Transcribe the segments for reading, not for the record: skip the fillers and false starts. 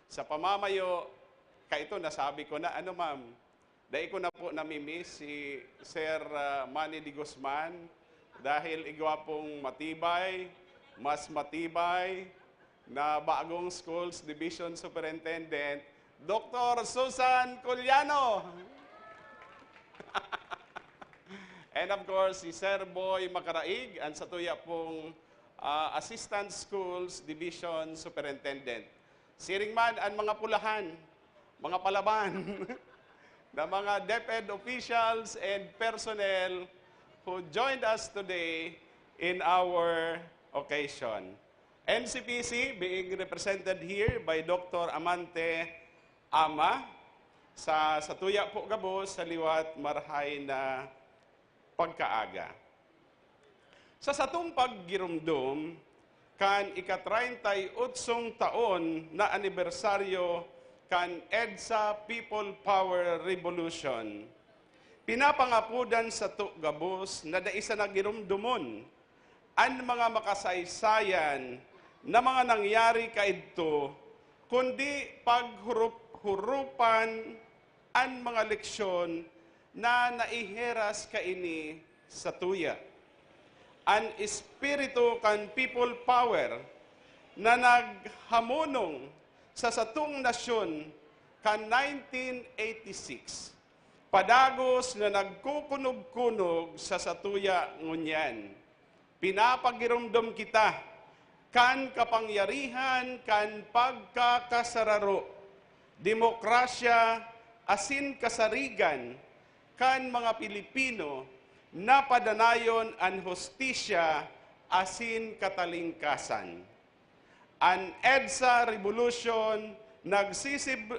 Sa pamamayo, ito nasabi ko na, ma'am, dahil ko na po namimiss si Sir Manny D. Guzman dahil igwa pong matibay, mas matibay na bagong Schools Division Superintendent, Dr. Susan Culiano. And of course, si Sir Boy Macaraig, ang sa tuya pong Assistant Schools Division Superintendent. Siring man ang mga pulahan, mga palaban, na mga DepEd officials and personnel who joined us today in our occasion. NCPC being represented here by Dr. Amante Ama, sa tuya po gabos sa liwat marhay na pagkaaga. Sa satong paggirumdum, kan ika-38 taon na anibersaryo kan EDSA People Power Revolution, pinapangapudan sa gabos na daisa na girumdumon ang mga makasaysayan na mga nangyari kaidto, kundi paghurupan ang mga leksyon na naiheras kaini sa tuya. Ang espiritu kan people power na naghamunong sa satong nasyon kan 1986. Padagos na nagkukunog-kunog sa satuya ngunyan. Pinapagirumdom kita kan kapangyarihan kan pagkakasararo, demokrasya asin kasarigan kan mga Pilipino na padanayon ang hustisya asin katalingkasan. Ang EDSA Revolution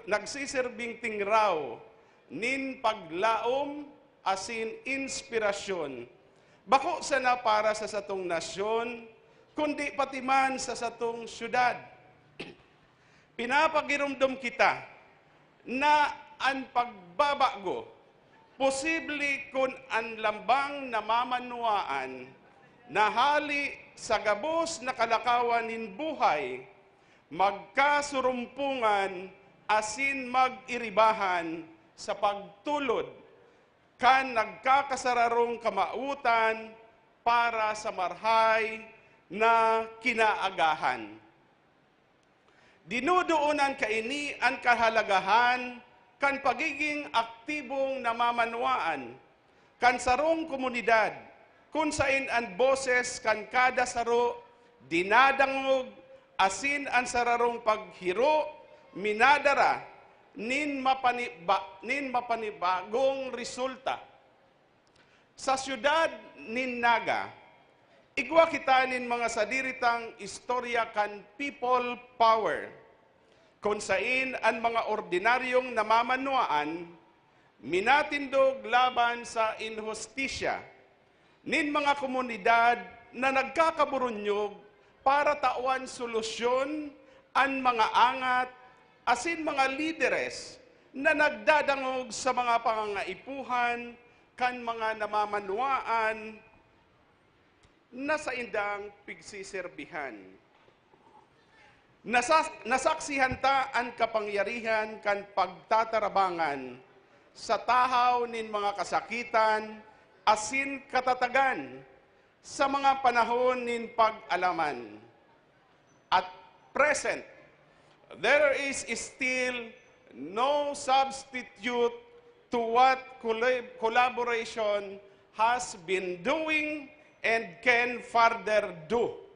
nagsisirbing tingraw nin paglaom asin inspirasyon. Bako sana para sa satong nasyon, kundi pati man sa satong syudad. Pinapagirumdom kita na ang pagbabago posible kung ang lambang na mamanuaan na hali sa gabos na kalakawan nin buhay, magkasurumpungan asin mag-iribahan sa pagtulod kan nagkakasararong kamautan para sa marhay na kinaagahan. Dinuduunan kaini ang kahalagahan kan pagiging aktibong namamanwaan, kan sarong komunidad, kung sain ang boses kan kada saro, dinadangog, asin ang sararong paghiro, minadara, nin mapanibagong resulta. Sa syudad nin Naga, igwa kita nin mga sadiritang istorya kan people power, kung sain ang mga ordinaryong namamanuaan, minatindog laban sa inhustisya, nin mga komunidad na nagkakaburunyog para tawan solusyon ang mga angat, asin mga lideres na nagdadangog sa mga pangangaipuhan kan mga namamanuaan na sa indang pigsiserbihan. Nasaksihan ta ang kapangyarihan kan pagtatarabangan sa tahaw nin mga kasakitan asin katatagan sa mga panahon nin pag-alaman. At present, there is still no substitute to what collaboration has been doing and can further do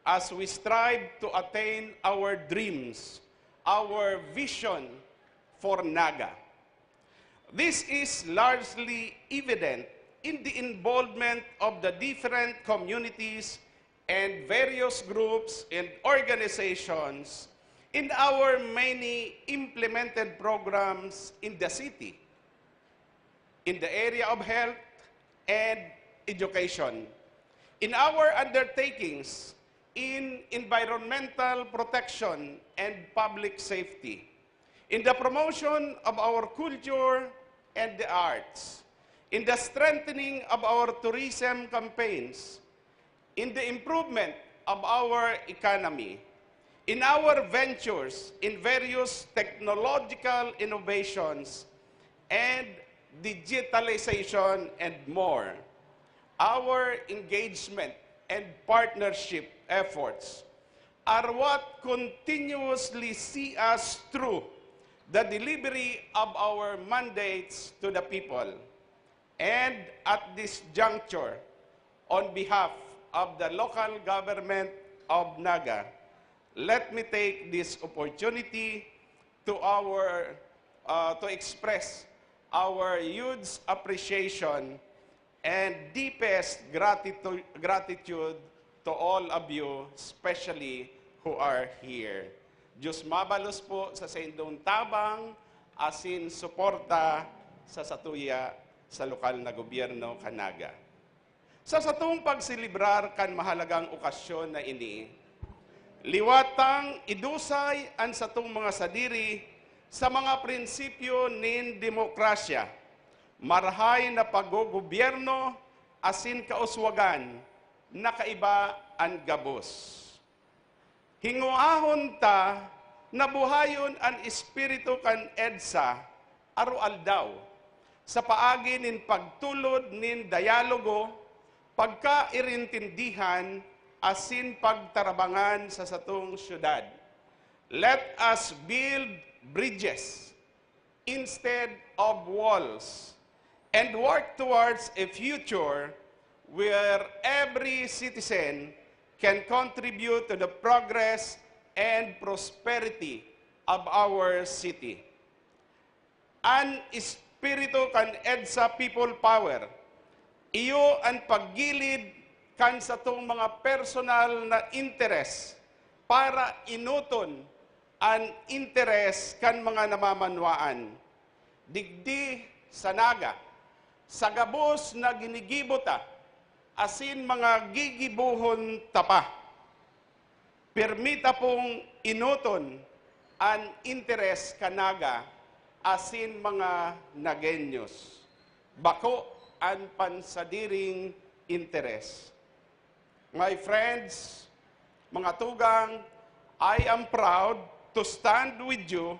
as we strive to attain our dreams, our vision for Naga. This is largely evident in the involvement of the different communities and various groups and organizations in our many implemented programs in the city, in the area of health and education, in our undertakings in environmental protection and public safety, in the promotion of our culture and the arts, in the strengthening of our tourism campaigns, in the improvement of our economy, In our ventures in various technological innovations and digitalization and more, our engagement and partnership efforts are what continuously see us through the delivery of our mandates to the people. And at this juncture, on behalf of the local government of Naga, let me take this opportunity to express our huge appreciation and deepest gratitude to all of you, especially who are here. Diyos mabalos po sa sendong tabang, asin suporta sa satuya sa lokal na gobyerno kanaga. Sa satong pagsilibrar kan mahalagang okasyon na ini, liwatang idusay ang satong mga sadiri sa mga prinsipyo nin demokrasya, marhay na paggogobyerno asin kauswagan na kaiba ang gabos. Hinguahon ta na buhayon ang espiritu kan EDSA aru-aldaw sa paagi nin pagtulod nin dialogo, pagkairintindihan asin pagtarabangan sa satong syudad. Let us build bridges instead of walls and work towards a future where every citizen can contribute to the progress and prosperity of our city. An espiritu kan EDSA people power, iyo ang paggilid kan sa itong mga personal na interes para inuton ang interes kan mga namamanwaan. Digdi sa Naga, sa gabos na ginigibota, asin mga gigibuhon tapa. Permita pong inuton ang interes kanaga, asin mga Nagenyos. Bako ang pansadiring interes. My friends, mga tugang, I am proud to stand with you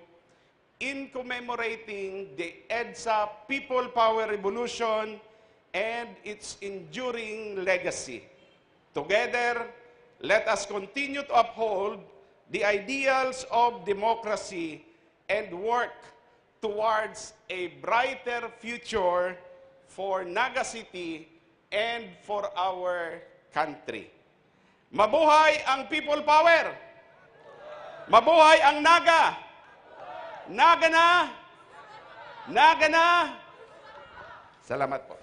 in commemorating the EDSA People Power Revolution and its enduring legacy. Together, let us continue to uphold the ideals of democracy and work towards a brighter future for Naga City and for our country. Mabuhay ang people power! Mabuhay ang Naga! Naga na! Naga na! Salamat po.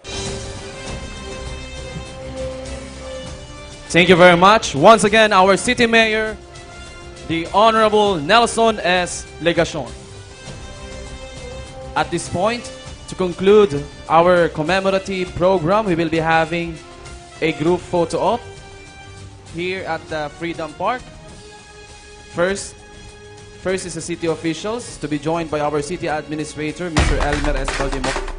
Thank you very much. Once again, our City Mayor, the Honorable Nelson S. Legacion. At this point, to conclude our commemorative program, we will be having a group photo op here at the Freedom Park. First is the city officials, to be joined by our city administrator, Mr. Elmer S. Valdemar.